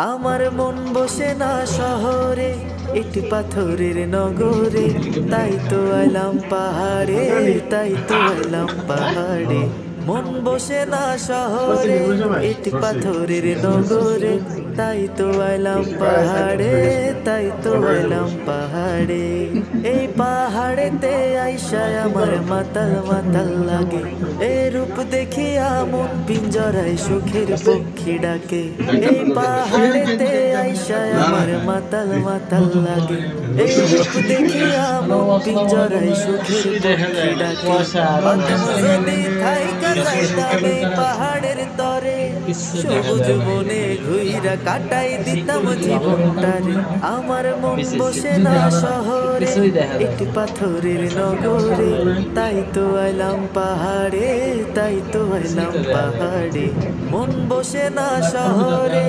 আমার মন বসে না শহরে, ইট পাথরের নগরে, তাই তো এলাম পাহাড়ে, তাই তো এলাম পাহাড়ে। মন বসে না শহরে, ইট পাথরের নগরে, তাই তো এলাম পাহাড়ে, তাই তো এলাম পাহাড়ে। এই পাহাড়েতে আইসায় আমার মাতাল মাতাল লাগে, এই রূপ দেখিয়া মন পিঞ্জরায় সুখের পক্ষী ডাকে। এই পাহাড়েতে আইসায় আমার মাতাল মাতাল লাগে, এই রূপ দেখিয়া মন পিঞ্জরায় সুখের পক্ষী ডাকে। যদি থাইকা যাইতাম এই পাহাড়ের তরে, সবুজ বনে ঘুইরা কাটাই দিতাম জীবনটারে। আমার মন বসে না শহরে, ইট পাথরের নগরে, তাই তো এলাম পাহাড়ে, তাই তো এলাম পাহাড়ে। মন বসে না শহরে,